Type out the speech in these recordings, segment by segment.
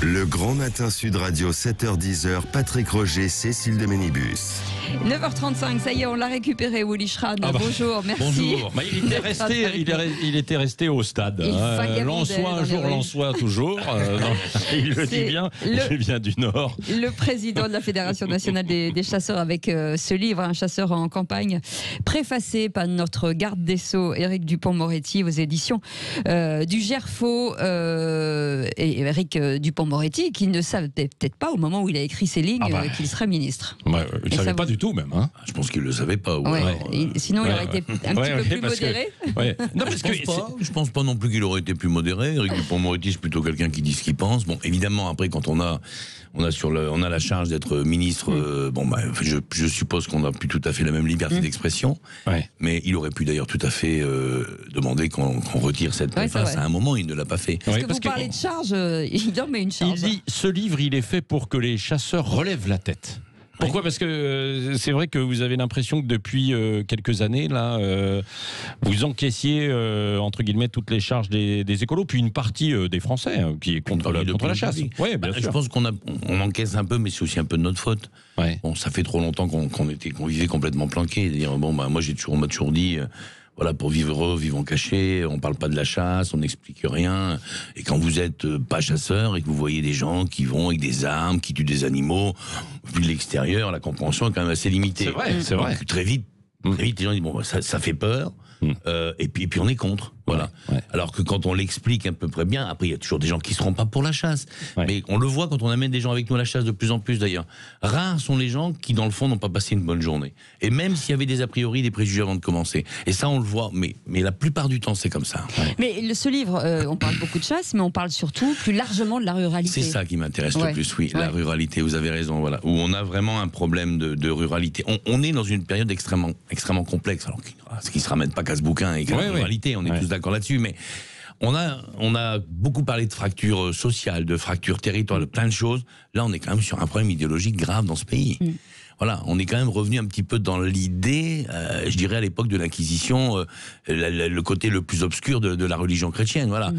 Le Grand Matin Sud Radio, 7h-10h, Patrick Roger, Cécile de Ménibus. 9h35, ça y est, on l'a récupéré, Willy Schran. Bonjour, merci. Bonjour. Il était resté au stade. Lensois un jour, Lensois toujours. Il le dit bien, il vient du Nord. Le président de la Fédération nationale des chasseurs avec ce livre, Un chasseur en campagne, préfacé par notre garde des Sceaux, Éric Dupond-Moretti, aux éditions du Gerfaut. Et Éric Dupond-Moretti, qui ne savait peut-être pas au moment où il a écrit ces lignes qu'il serait ministre. Ouais, il ne savait pas du tout même. Hein. Je pense qu'il ne le savait pas. Sinon, il aurait été un petit peu plus modéré. Non, je pense pas non plus qu'il aurait été plus modéré. Éric Dupond-Moretti, c'est plutôt quelqu'un qui dit ce qu'il pense. Bon, évidemment, après, quand on a la charge d'être ministre, je suppose qu'on n'a plus tout à fait la même liberté d'expression. Ouais. Mais il aurait pu d'ailleurs tout à fait demander qu'on retire cette préface. À un moment, il ne l'a pas fait. Parce que vous parlez de charge, il dormait une charge. Il dit, ce livre, il est fait pour que les chasseurs relèvent la tête. Pourquoi ? Parce que c'est vrai que vous avez l'impression que depuis quelques années, là, vous encaissiez, entre guillemets, toutes les charges des écolos, puis une partie des Français qui est contre la chasse. Ouais, bien sûr. Je pense qu'on encaisse un peu, mais c'est aussi un peu de notre faute. Ouais. Bon, ça fait trop longtemps qu'on vivait complètement planqué. Moi, on m'a toujours dit... Voilà, pour vivre vivons cachés, on parle pas de la chasse, on n'explique rien. Et quand vous êtes pas chasseur et que vous voyez des gens qui vont avec des armes, qui tuent des animaux, vu de l'extérieur, la compréhension est quand même assez limitée. C'est vrai. Donc, très vite, les gens disent ça fait peur. Et puis on est contre. Voilà. Ouais. Alors que quand on l'explique à peu près bien, après il y a toujours des gens qui seront pas pour la chasse. Ouais. Mais on le voit quand on amène des gens avec nous à la chasse de plus en plus d'ailleurs. Rares sont les gens qui dans le fond n'ont pas passé une bonne journée. Et même s'il y avait des a priori, des préjugés avant de commencer. Et ça on le voit, mais la plupart du temps c'est comme ça. Ouais. Mais ce livre, on parle beaucoup de chasse, mais on parle surtout plus largement de la ruralité. C'est ça qui m'intéresse le plus, la ruralité, vous avez raison, voilà. Où on a vraiment un problème de ruralité. On est dans une période extrêmement complexe, alors ce qui se ramène pas qu'à ce bouquin et qu'à la ruralité, on est tous d'accord là-dessus, mais on a beaucoup parlé de fractures sociales, de fractures territoriales, de plein de choses. Là, on est quand même sur un problème idéologique grave dans ce pays. Voilà, on est quand même revenu un petit peu dans l'idée, je dirais à l'époque de l'Inquisition, le côté le plus obscur de la religion chrétienne. Voilà,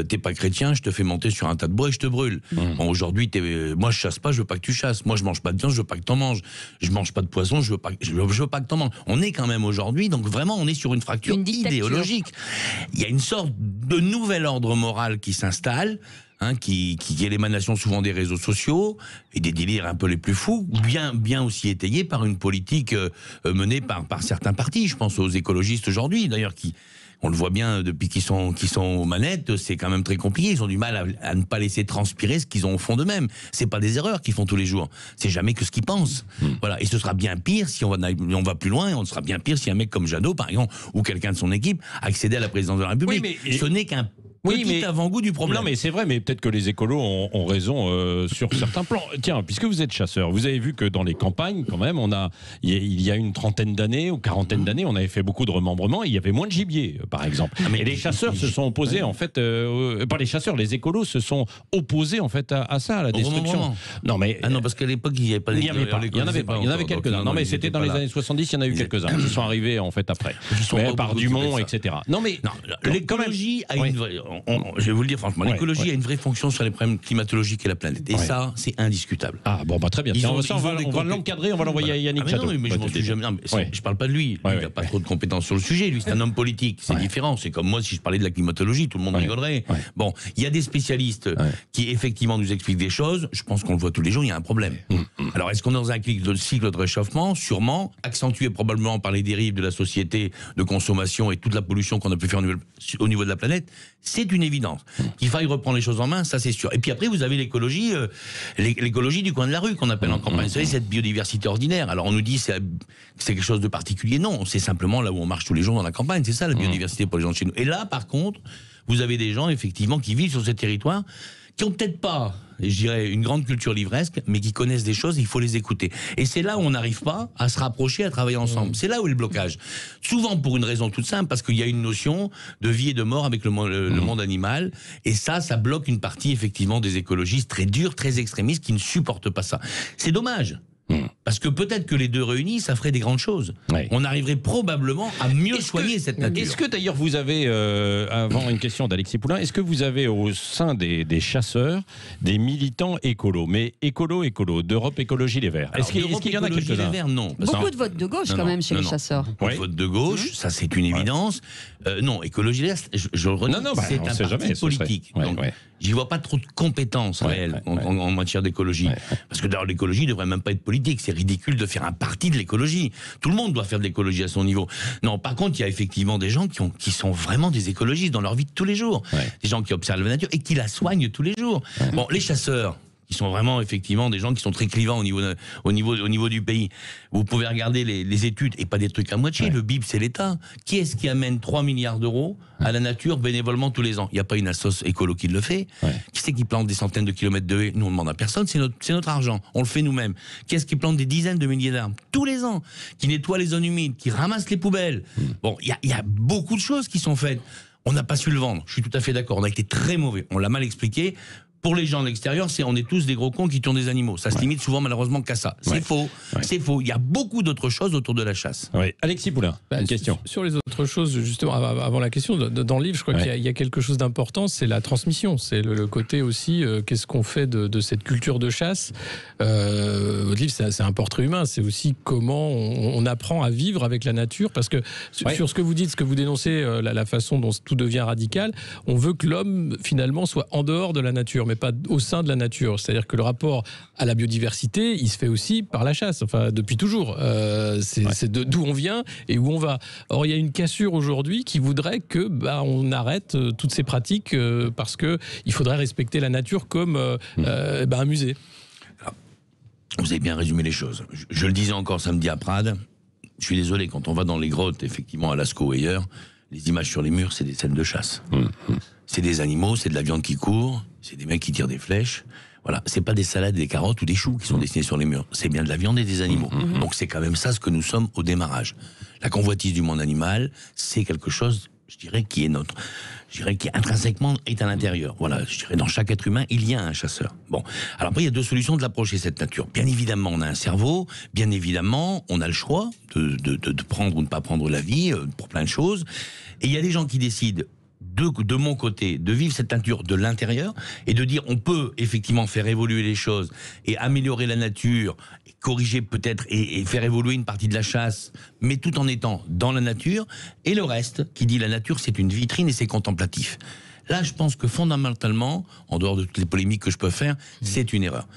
t'es pas chrétien, je te fais monter sur un tas de bois et je te brûle. Bon, aujourd'hui, moi je chasse pas, je veux pas que tu chasses. Moi je mange pas de viande, je veux pas que t'en manges. Je mange pas de poisson, je veux pas que t'en manges. On est quand même aujourd'hui, donc vraiment, on est sur une fracture idéologique. Il y a une sorte de nouvel ordre moral qui s'installe. Qui est l'émanation souvent des réseaux sociaux et des délires un peu les plus fous, bien aussi étayés par une politique menée par certains partis. Je pense aux écologistes aujourd'hui, d'ailleurs, on le voit bien depuis qu'ils sont aux manettes, c'est quand même très compliqué. Ils ont du mal à ne pas laisser transpirer ce qu'ils ont au fond d'eux-mêmes. C'est pas des erreurs qu'ils font tous les jours. C'est jamais que ce qu'ils pensent. Voilà. Et ce sera bien pire si on va plus loin. Et on sera bien pire si un mec comme Jadot, par exemple, ou quelqu'un de son équipe accédait à la présidence de la République. Oui, mais ce n'est qu'un petit avant-goût du problème. Non, mais c'est vrai, mais peut-être que les écolos ont raison sur certains plans. Tiens, puisque vous êtes chasseur, vous avez vu que dans les campagnes, quand même, il y a une trentaine d'années ou quarantaine d'années, on avait fait beaucoup de remembrements et il y avait moins de gibier, par exemple. Et les chasseurs se sont opposés, en fait, pas les chasseurs, les écolos se sont opposés, en fait, à ça, à la destruction. Non, parce qu'à l'époque, il n'y avait pas il y en avait quelques-uns. Non, mais c'était dans les années 70, il y en a eu quelques-uns qui sont arrivés, en fait, après. Par Dumont, etc. Non, mais l'écologie a une vraie... Je vais vous le dire franchement, l'écologie a une vraie fonction sur les problèmes climatologiques et la planète. Et ça, c'est indiscutable. Ah bon, très bien. On va l'encadrer, on va l'envoyer à Yannick Jadot. Non, mais je m'en suis jamais... Je parle pas de lui. Il n'a pas trop de compétences sur le sujet. Lui, c'est un homme politique. C'est différent. C'est comme moi, si je parlais de la climatologie, tout le monde rigolerait. Bon, il y a des spécialistes qui, effectivement, nous expliquent des choses. Je pense qu'on le voit tous les jours, il y a un problème. Alors, est-ce qu'on est dans un cycle de réchauffement ? Sûrement, accentué probablement par les dérives de la société de consommation et toute la pollution qu'on a pu faire au niveau de la planète. C'est une évidence. Qu'il faille reprendre les choses en main, ça c'est sûr. Et puis après, vous avez l'écologie du coin de la rue qu'on appelle en campagne. Vous savez, cette biodiversité ordinaire. Alors on nous dit c'est quelque chose de particulier. Non, c'est simplement là où on marche tous les jours dans la campagne. C'est ça la biodiversité pour les gens de chez nous. Et là, par contre, vous avez des gens effectivement qui vivent sur ces territoires qui ont peut-être pas, je dirais, une grande culture livresque, mais qui connaissent des choses, il faut les écouter. Et c'est là où on n'arrive pas à se rapprocher, à travailler ensemble. C'est là où est le blocage. Souvent pour une raison toute simple, parce qu'il y a une notion de vie et de mort avec le monde animal, et ça bloque une partie, effectivement, des écologistes très durs, très extrémistes, qui ne supportent pas ça. C'est dommage. Parce que peut-être que les deux réunis, ça ferait des grandes choses. Ouais. On arriverait probablement à mieux soigner cette nature. Est-ce que d'ailleurs vous avez, avant une question d'Alexis Poulain, est-ce que vous avez au sein des chasseurs des militants écolos, mais écolos, d'Europe Écologie Les Verts? Est-ce qu'il y en a quelques-uns? Les Verts, non. Beaucoup de votes de gauche quand même chez les chasseurs. Beaucoup de votes de gauche, ça c'est une évidence. Non, Écologie Les Verts, je le redis, c'est un parti politique. Donc, j'y vois pas trop de compétences réelles en matière d'écologie. Parce que d'ailleurs, l'écologie ne devrait même pas être politique. C'est ridicule de faire un parti de l'écologie. Tout le monde doit faire de l'écologie à son niveau. Non, par contre, il y a effectivement des gens qui sont vraiment des écologistes dans leur vie de tous les jours. Des gens qui observent la nature et qui la soignent tous les jours. Bon, les chasseurs, qui sont vraiment effectivement des gens qui sont très clivants au niveau du pays. Vous pouvez regarder les études et pas des trucs à moitié. Le BIP, c'est l'État. Qui est-ce qui amène 3 milliards d'euros à la nature bénévolement tous les ans? Il n'y a pas une assoce écolo qui le fait. Qui c'est qui plante des centaines de kilomètres de haies? Nous, on ne demande à personne, c'est notre argent. On le fait nous-mêmes. Qui est-ce qui plante des dizaines de milliers d'arbres tous les ans? Qui nettoie les zones humides? Qui ramasse les poubelles? Bon, il y a beaucoup de choses qui sont faites. On n'a pas su le vendre. Je suis tout à fait d'accord. On a été très mauvais. On l'a mal expliqué. Pour les gens de l'extérieur, on est tous des gros cons qui tuent des animaux. Ça se limite souvent malheureusement qu'à ça. C'est faux. C'est faux. Il y a beaucoup d'autres choses autour de la chasse. Alexis Poulain, une question. Sur les autres choses, justement, avant la question, dans le livre, je crois qu'il y a quelque chose d'important, c'est la transmission. C'est le côté aussi, qu'est-ce qu'on fait de cette culture de chasse. Votre livre, c'est un portrait humain. C'est aussi comment on apprend à vivre avec la nature. Parce que sur ce que vous dites, ce que vous dénoncez, la façon dont tout devient radical, on veut que l'homme, finalement, soit en dehors de la nature, mais pas au sein de la nature. C'est-à-dire que le rapport à la biodiversité, il se fait aussi par la chasse, enfin depuis toujours. C'est d'où on vient et où on va. Or, il y a une cassure aujourd'hui qui voudrait que on arrête toutes ces pratiques parce que il faudrait respecter la nature comme un musée. Alors, vous avez bien résumé les choses. Je le disais encore samedi à Prades. Je suis désolé, quand on va dans les grottes, effectivement à Lascaux ou ailleurs, les images sur les murs, c'est des scènes de chasse. C'est des animaux, c'est de la viande qui court, c'est des mecs qui tirent des flèches. Voilà, c'est pas des salades, des carottes ou des choux qui sont dessinés sur les murs. C'est bien de la viande et des animaux. Donc c'est quand même ça ce que nous sommes au démarrage. La convoitise du monde animal, c'est quelque chose, je dirais, qui intrinsèquement est à l'intérieur. Voilà, je dirais, dans chaque être humain, il y a un chasseur. Bon, alors après, il y a deux solutions de l'approcher, cette nature. Bien évidemment, on a un cerveau, bien évidemment, on a le choix de prendre ou de ne pas prendre la vie, pour plein de choses. Et il y a des gens qui décident, de mon côté, de vivre cette nature de l'intérieur et de dire on peut effectivement faire évoluer les choses et améliorer la nature, et corriger peut-être et faire évoluer une partie de la chasse, mais tout en étant dans la nature, et le reste qui dit la nature c'est une vitrine et c'est contemplatif. Là, je pense que fondamentalement, en dehors de toutes les polémiques que je peux faire, c'est une erreur.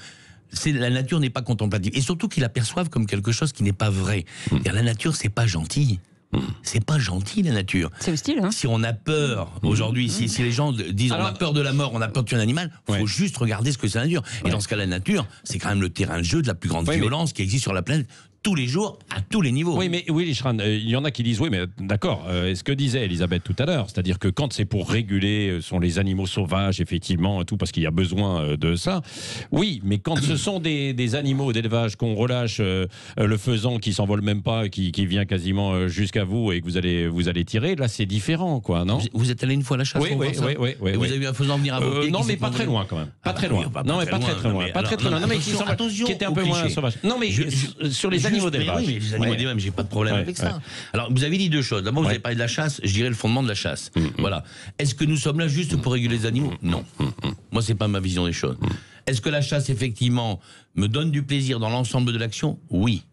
La nature n'est pas contemplative et surtout qu'ils la perçoivent comme quelque chose qui n'est pas vrai. La nature, c'est pas gentil. C'est pas gentil la nature. C'est hostile, hein. Si on a peur aujourd'hui, si les gens disent on a peur de la mort, on a peur de tuer un animal, faut juste regarder ce que c'est la nature. Et dans ce cas, la nature, c'est quand même le terrain de jeu de la plus grande violence qui existe sur la planète. Tous les jours, à tous les niveaux. Oui, mais Willy Schran, il y en a qui disent, oui, mais d'accord, ce que disait Elisabeth tout à l'heure, c'est-à-dire que quand c'est pour réguler, sont les animaux sauvages, effectivement, tout, parce qu'il y a besoin de ça. Oui, mais quand ce sont des animaux d'élevage qu'on relâche, le faisan qui s'envole même pas, qui vient quasiment jusqu'à vous et que vous allez tirer, là, c'est différent, quoi, non? Vous êtes allé une fois à la chasse? Oui. Vous avez vu un faisan venir à vos pieds? Non, mais pas très loin, quand même. Pas très loin. Non, mais pas très loin. Pas très loin. Non, mais qui était un peu moins sauvage. Non, mais sur les animaux d'élevage. Oui, mais les animaux d'élevage, j'ai pas de problème avec ça. Alors, vous avez dit deux choses. D'abord, vous avez parlé de la chasse, je dirais le fondement de la chasse. Voilà. Est-ce que nous sommes là juste pour réguler les animaux? Non. Moi, c'est pas ma vision des choses. Est-ce que la chasse, effectivement, me donne du plaisir dans l'ensemble de l'action? Oui.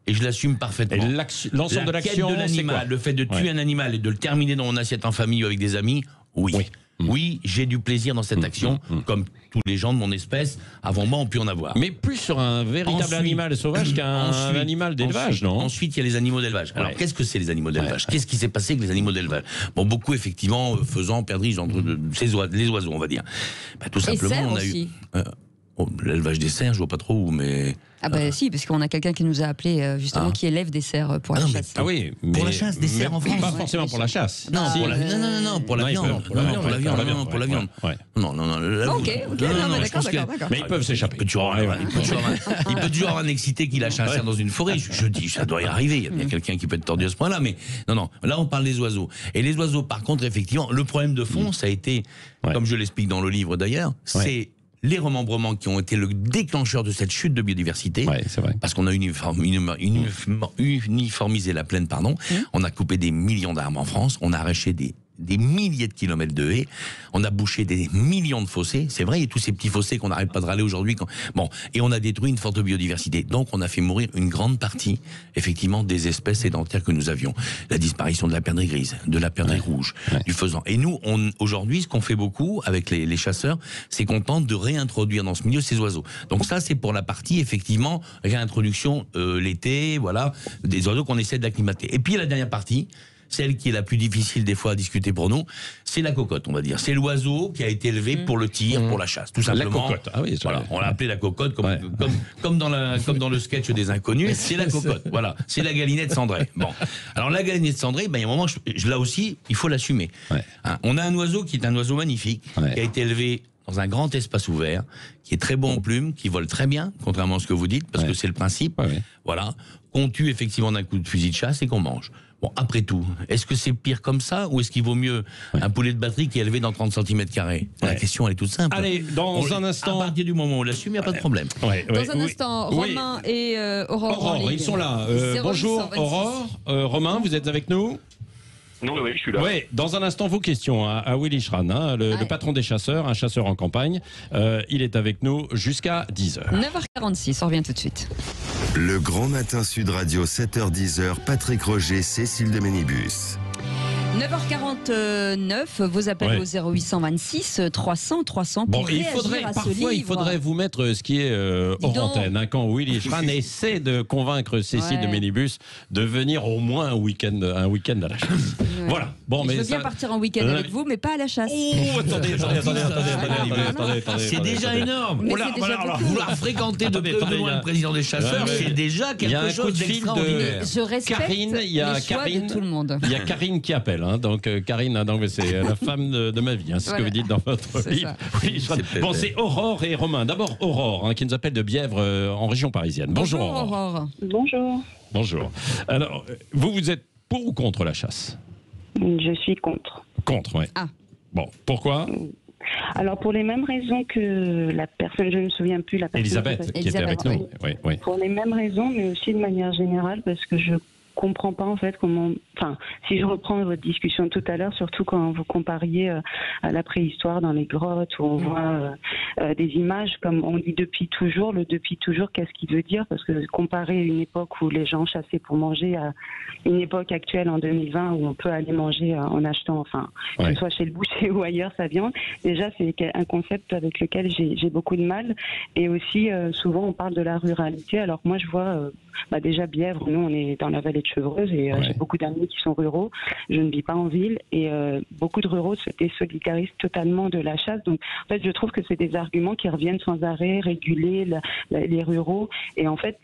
Et je l'assume parfaitement. L'ensemble de l'action, c'est quoi? Le fait de tuer un animal et de le terminer dans mon assiette en famille ou avec des amis, oui. Oui, j'ai du plaisir dans cette action, comme tous les gens de mon espèce, avant moi, ont pu en avoir. Mais plus sur un véritable animal sauvage qu'un animal d'élevage, non? Ensuite, il y a les animaux d'élevage. Alors, qu'est-ce que c'est les animaux d'élevage? Qu'est-ce qui s'est passé avec les animaux d'élevage? Bon, beaucoup, effectivement, faisans, perdrix, les oiseaux, on va dire. Tout simplement, on a eu... l'élevage des cerfs, je vois pas trop où, mais... Ah si, parce qu'on a quelqu'un qui nous a appelé justement qui élève des cerfs pour la chasse. Ah oui, pour la chasse, des cerfs en France. Pas forcément pour la chasse. Non, pour la viande. Pour la viande. Non. Ok, d'accord. Mais ils peuvent s'échapper. Il peut toujours avoir un excité qui lâche un cerf dans une forêt. Je dis, ça doit y arriver. Il y a quelqu'un qui peut être tordu à ce point-là, mais non. Là, on parle des oiseaux. Et les oiseaux, par contre, effectivement, le problème de fond, ça a été, comme je l'explique dans le livre d'ailleurs, c'est les remembrements qui ont été le déclencheur de cette chute de biodiversité. Ouais, c'est vrai. Parce qu'on a uniformisé la plaine, on a coupé des millions d'arbres en France, on a arraché des milliers de kilomètres de haies, on a bouché des millions de fossés, c'est vrai, et tous ces petits fossés qu'on n'arrête pas de râler aujourd'hui. Bon, et on a détruit une forte biodiversité. Donc on a fait mourir une grande partie, effectivement, des espèces sédentaires que nous avions. La disparition de la perdrix grise, de la perdrix rouge, du faisan. Et nous, aujourd'hui, ce qu'on fait beaucoup avec les chasseurs, c'est qu'on tente de réintroduire dans ce milieu ces oiseaux. Donc ça, c'est pour la partie, effectivement, réintroduction l'été, voilà, des oiseaux qu'on essaie d'acclimater. Et puis la dernière partie, celle qui est la plus difficile des fois à discuter pour nous, c'est la cocotte, on va dire. C'est l'oiseau qui a été élevé pour le tir, pour la chasse, tout simplement. La cocotte, ah oui, voilà, on l'a appelé la cocotte, comme dans le sketch des Inconnus, c'est la cocotte, voilà. C'est la galinette cendrée. Bon, alors la galinette cendrée, il y a un moment, là aussi, il faut l'assumer. Hein, on a un oiseau qui est un oiseau magnifique, qui a été élevé dans un grand espace ouvert, qui est très bon en plumes, qui vole très bien, contrairement à ce que vous dites, parce que c'est le principe. Voilà, qu'on tue effectivement d'un coup de fusil de chasse et qu'on mange. Bon, après tout, est-ce que c'est pire comme ça ou est-ce qu'il vaut mieux un poulet de batterie qui est élevé dans 30 cm²? La question, elle est toute simple. Allez, dans un instant... À partir du moment où on l'assume, il n'y a pas de problème. Dans un instant, Romain et Aurore. Aurore, ils sont là. Bonjour, Aurore. Romain, vous êtes avec nous? Oui, je suis là. Oui, dans un instant, vos questions à Willy Schran, le patron des chasseurs, un chasseur en campagne. Il est avec nous jusqu'à 10h. 9h46, on revient tout de suite. Le Grand Matin Sud Radio, 7h-10h, Patrick Roger, Cécile de Ménibus. 9h49, vos appels au 0826 300 300 pour réagir à ce livre. Il faudrait vous mettre ce qui est hors antenne, quand Willy Schran essaie de convaincre Cécile de Ménibus de venir au moins un week-end à la chasse. Voilà. Bon, je veux bien partir en week-end avec vous, mais pas à la chasse. Oh, attendez. C'est déjà énorme. Vouloir fréquenter de loin le président des chasseurs, c'est déjà quelque chose d'extraordinaire. Je respecte les choix de tout le monde. Il y a Karine qui appelle. Donc Karine, c'est la femme de ma vie, c'est ce que vous dites dans votre livre. Bon, c'est Aurore et Romain. D'abord Aurore, qui nous appelle de Bièvre en région parisienne. Bonjour Aurore. Bonjour. Alors, vous êtes pour ou contre la chasse? Je suis contre. Contre, oui. Ah. Bon, pourquoi? Alors, pour les mêmes raisons que la personne, je ne me souviens plus, la personne... Elisabeth, qui était avec nous. Oui. Pour les mêmes raisons, mais aussi de manière générale, parce que je comprends pas en fait comment... Enfin, si je reprends votre discussion de tout à l'heure, surtout quand vous compariez à la préhistoire dans les grottes où on voit des images, comme on dit depuis toujours, le depuis toujours, qu'est-ce qu'il veut dire? Parce que comparer une époque où les gens chassaient pour manger à une époque actuelle en 2020 où on peut aller manger en achetant, que ce soit chez le boucher ou ailleurs sa viande, déjà c'est un concept avec lequel j'ai beaucoup de mal. Et aussi, souvent on parle de la ruralité. Alors moi je vois déjà Bièvre, nous on est dans la vallée de Chevreuse et j'ai beaucoup d'amis qui sont ruraux. Je ne vis pas en ville et beaucoup de ruraux se désolidarisent totalement de la chasse. Donc en fait je trouve que c'est des arguments qui reviennent sans arrêt, réguler les ruraux. Et en fait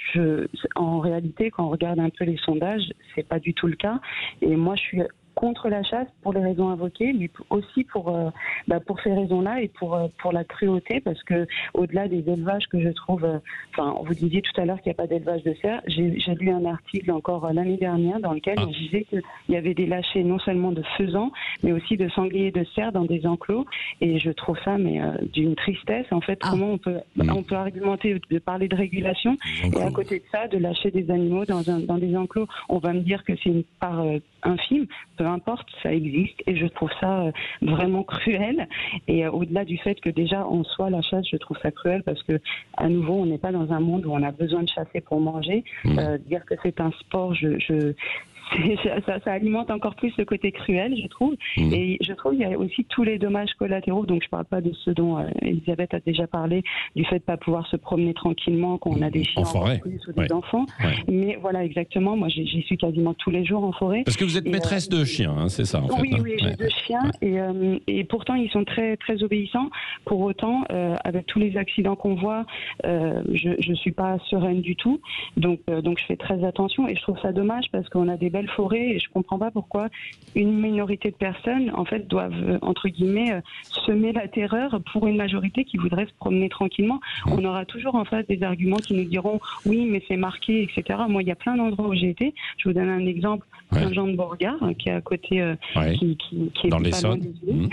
en réalité quand on regarde un peu les sondages, c'est pas du tout le cas. Et moi je suis contre la chasse pour les raisons invoquées, mais aussi pour ces raisons-là et pour la cruauté, parce que au-delà des élevages que je trouve, vous disiez tout à l'heure qu'il n'y a pas d'élevage de cerfs, j'ai lu un article encore l'année dernière dans lequel on disait qu'il y avait des lâchers non seulement de faisans, mais aussi de sangliers et de cerfs dans des enclos, et je trouve ça d'une tristesse. En fait, comment on peut argumenter de parler de régulation et à côté de ça de lâcher des animaux dans des enclos? On va me dire que c'est une part infime, peu importe, ça existe et je trouve ça vraiment cruel. Et au-delà du fait que déjà en soi la chasse, je trouve ça cruel parce que à nouveau on n'est pas dans un monde où on a besoin de chasser pour manger. Dire que c'est un sport, ça alimente encore plus le côté cruel, je trouve. Et je trouve qu'il y a aussi tous les dommages collatéraux. Donc je ne parle pas de ce dont Elisabeth a déjà parlé, du fait de ne pas pouvoir se promener tranquillement quand on a des chiens en forêt ou des enfants. Mais voilà, exactement. Moi, j'y suis quasiment tous les jours en forêt. Parce que vous êtes maîtresse de chiens, c'est ça en fait. Oui, j'ai 2 chiens et pourtant ils sont très très obéissants. Pour autant, avec tous les accidents qu'on voit, je suis pas sereine du tout. Donc je fais très attention et je trouve ça dommage parce qu'on a des belles forêts et je comprends pas pourquoi une minorité de personnes, en fait, doivent, entre guillemets, semer la terreur pour une majorité qui voudrait se promener tranquillement. On aura toujours en face des arguments qui nous diront oui, mais c'est marqué, etc. Moi, il y a plein d'endroits où j'ai été. Je vous donne un exemple. Saint-Jean-de-Beauregard, qui est à côté, qui est dans pas loin des îles.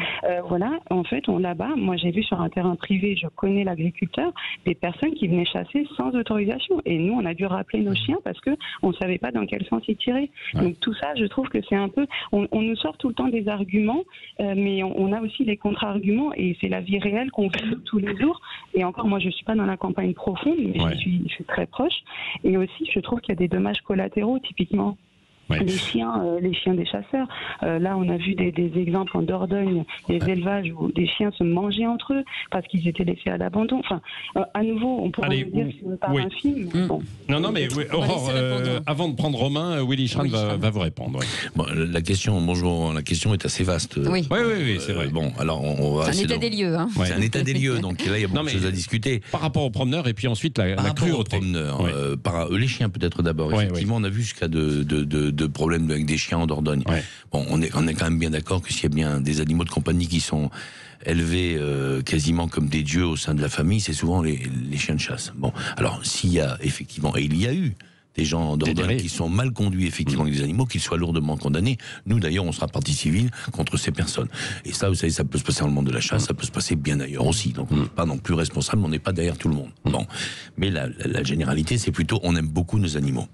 Voilà, en fait, là-bas, moi j'ai vu sur un terrain privé, je connais l'agriculteur, des personnes qui venaient chasser sans autorisation. Et nous, on a dû rappeler nos chiens parce qu'on ne savait pas dans quel sens ils tiraient. Donc tout ça, je trouve que c'est un peu... On nous sort tout le temps des arguments, mais on a aussi les contre-arguments et c'est la vie réelle qu'on vit tous les jours. Et encore, moi, je ne suis pas dans la campagne profonde, mais je suis très proche. Et aussi, je trouve qu'il y a des dommages collatéraux, typiquement. Les chiens des chasseurs. Là, on a vu des exemples en Dordogne, des élevages où des chiens se mangeaient entre eux parce qu'ils étaient laissés à l'abandon. Enfin, à nouveau, on pourrait dire que c'est pas un film. Bon. Non, mais Aurore, avant de prendre Romain, Willy Schran va vous répondre. Bon, la question est assez vaste. Oui, c'est vrai. Bon, alors on va. C'est un état des lieux. Hein. C'est un état des lieux, donc là, il y a beaucoup de choses à discuter. Par rapport aux promeneurs et puis ensuite la cruauté. Par les chiens peut-être d'abord. Effectivement, on a vu ce cas de problèmes avec des chiens en Dordogne. Bon, on est quand même bien d'accord que s'il y a bien des animaux de compagnie qui sont élevés quasiment comme des dieux au sein de la famille, c'est souvent les chiens de chasse. Bon, alors s'il y a effectivement, et il y a eu des gens en Dordogne qui sont mal conduits effectivement avec des animaux, qu'ils soient lourdement condamnés. Nous d'ailleurs, on sera partie civile contre ces personnes. Et ça, vous savez, ça peut se passer dans le monde de la chasse, ça peut se passer bien ailleurs aussi. Donc on n'est pas non plus responsable, on n'est pas derrière tout le monde. Bon, mais la généralité, c'est plutôt on aime beaucoup nos animaux.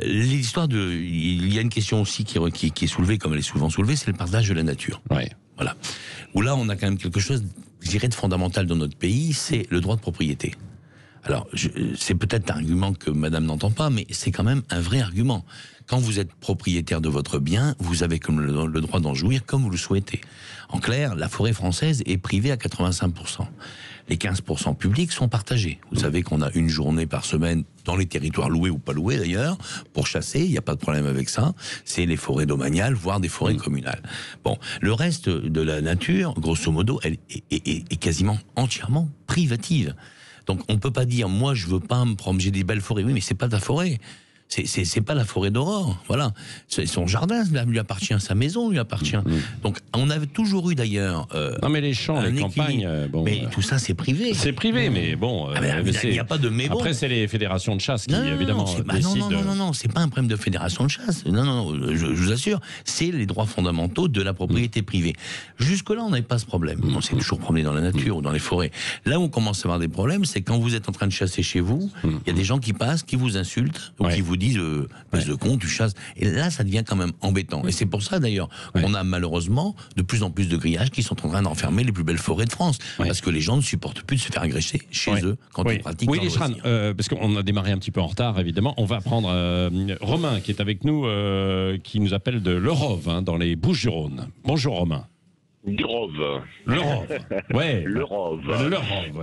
L'histoire il y a une question aussi qui est soulevée, comme elle est souvent soulevée, c'est le partage de la nature. Voilà. Où là, on a quand même quelque chose, je dirais, de fondamental dans notre pays, c'est le droit de propriété. Alors, c'est peut-être un argument que madame n'entend pas, mais c'est quand même un vrai argument. Quand vous êtes propriétaire de votre bien, vous avez comme le droit d'en jouir comme vous le souhaitez. En clair, la forêt française est privée à 85%. Les 15% publics sont partagés. Vous savez qu'on a une journée par semaine dans les territoires loués ou pas loués d'ailleurs, pour chasser, il n'y a pas de problème avec ça. C'est les forêts domaniales, voire des forêts communales. Bon, le reste de la nature, grosso modo, elle est quasiment entièrement privative. Donc on peut pas dire moi je veux pas me promener, j'ai des belles forêts. Oui, mais c'est pas ta forêt. C'est pas la forêt d'Aurore, voilà. Son jardin lui appartient, sa maison lui appartient. Donc on avait toujours eu d'ailleurs. Non mais les champs, les campagnes, mais tout ça c'est privé. C'est privé, mais bon. Il n'y a pas de mais bon. Après c'est les fédérations de chasse qui évidemment décident. Non, c'est pas un problème de fédération de chasse. Non, je vous assure, c'est les droits fondamentaux de la propriété privée. Jusque là on n'avait pas ce problème. On s'est toujours promené dans la nature ou dans les forêts. Là où on commence à avoir des problèmes, c'est quand vous êtes en train de chasser chez vous, il y a des gens qui passent, qui vous insultent ou qui vous disent espèce de con, tu chasses. Et là, ça devient quand même embêtant. Et c'est pour ça, d'ailleurs, qu'on a malheureusement de plus en plus de grillages qui sont en train d'enfermer les plus belles forêts de France. Parce que les gens ne supportent plus de se faire agresser chez eux quand on pratique leur loisir. Parce qu'on a démarré un petit peu en retard, évidemment. On va prendre Romain, qui est avec nous, qui nous appelle de l'Eurove, dans les Bouches-du-Rhône. Bonjour, Romain. Le Rove,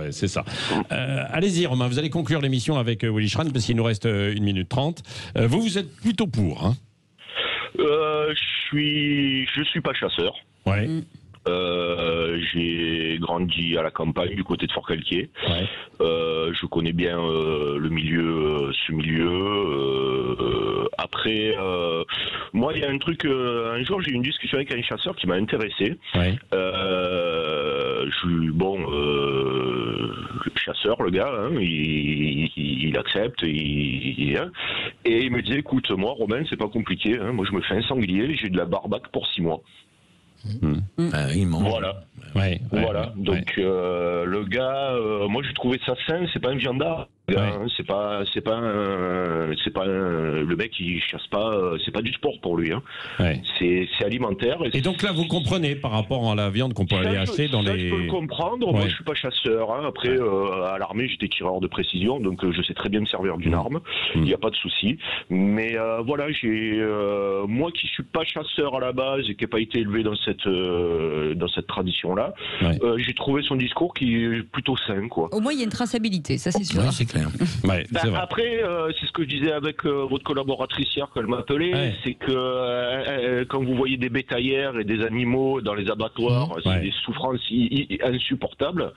c'est ça. Allez-y, Romain, vous allez conclure l'émission avec Willy Schran, parce qu'il nous reste 1 minute 30. Vous êtes plutôt pour, hein? Je suis pas chasseur. J'ai grandi à la campagne du côté de Fort-Calquier. Je connais bien ce milieu. Après, moi, il y a un truc. Un jour, j'ai eu une discussion avec un chasseur qui m'a intéressé. Chasseur, le gars, hein, il accepte. Et il me dit, écoute, moi, Romain, c'est pas compliqué. Hein, moi, je me fais un sanglier. J'ai de la barbaque pour 6 mois. Voilà. Donc le gars, moi j'ai trouvé ça sain. C'est pas un viandard. C'est pas le mec qui chasse pas. C'est pas du sport pour lui. Hein. C'est alimentaire. Et donc là, vous comprenez par rapport à la viande qu'on peut aller acheter dans les. Je peux le comprendre. Moi, je suis pas chasseur. Hein. Après, à l'armée, j'étais tireur de précision, donc je sais très bien me servir d'une arme. Il n'y a pas de souci. Mais voilà, moi qui suis pas chasseur à la base et qui n'ai pas été élevé dans cette tradition-là, j'ai trouvé son discours qui est plutôt sain, quoi. Au moins, il y a une traçabilité, ça c'est sûr. C'est clair. clair. Ouais, c'est vrai. Après, c'est ce que je disais avec votre collaboratrice hier quand elle m'appelait, c'est que quand vous voyez des bétaillères et des animaux dans les abattoirs, c'est des souffrances insupportables.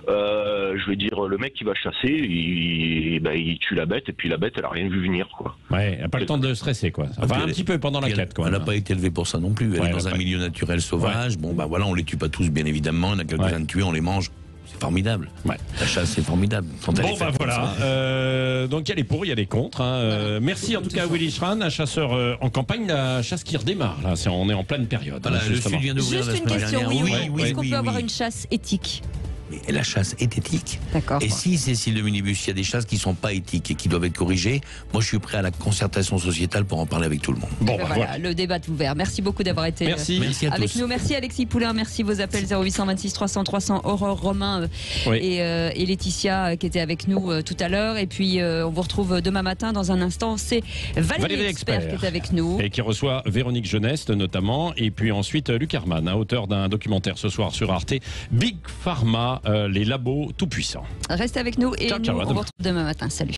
Je veux dire, le mec qui va chasser, il tue la bête et puis la bête, elle a rien vu venir, quoi. Ouais, elle n'a pas le temps de stresser, quoi. Enfin, un petit peu pendant la quête, quoi. Elle n'a pas été élevée pour ça non plus. Elle est dans un milieu naturel sauvage. Bon, bah voilà, on les tue pas tous, bien évidemment. On a quelques-uns de tués, on les mange. C'est formidable. La chasse, c'est formidable. Bon, bah voilà. Donc, il y a les pour, il y a les contre. Merci en tout cas à Willy Schran, un chasseur en campagne. La chasse qui redémarre, là. On est en pleine période. Voilà, le Sud vient d'ouvrir la semaine dernière. Juste une question, est-ce qu'on peut avoir une chasse éthique ? Mais la chasse est éthique. D'accord. Et si, Cécile de Minibus, il y a des chasses qui ne sont pas éthiques et qui doivent être corrigées, moi je suis prêt à la concertation sociétale pour en parler avec tout le monde. Bon, voilà, le débat est ouvert. Merci beaucoup d'avoir été merci à avec tous. nous. Merci Alexis Poulain, merci vos appels 0826 300 300, Aurore Romain et Laetitia qui étaient avec nous tout à l'heure. Et puis on vous retrouve demain matin dans un instant. C'est Valérie Expert qui est avec nous. Et qui reçoit Véronique Jeuneste notamment. Et puis ensuite Luc Herman, auteur d'un documentaire ce soir sur Arte, Big Pharma, les labos tout-puissants. Restez avec nous et ciao, on vous retrouve demain matin. Salut.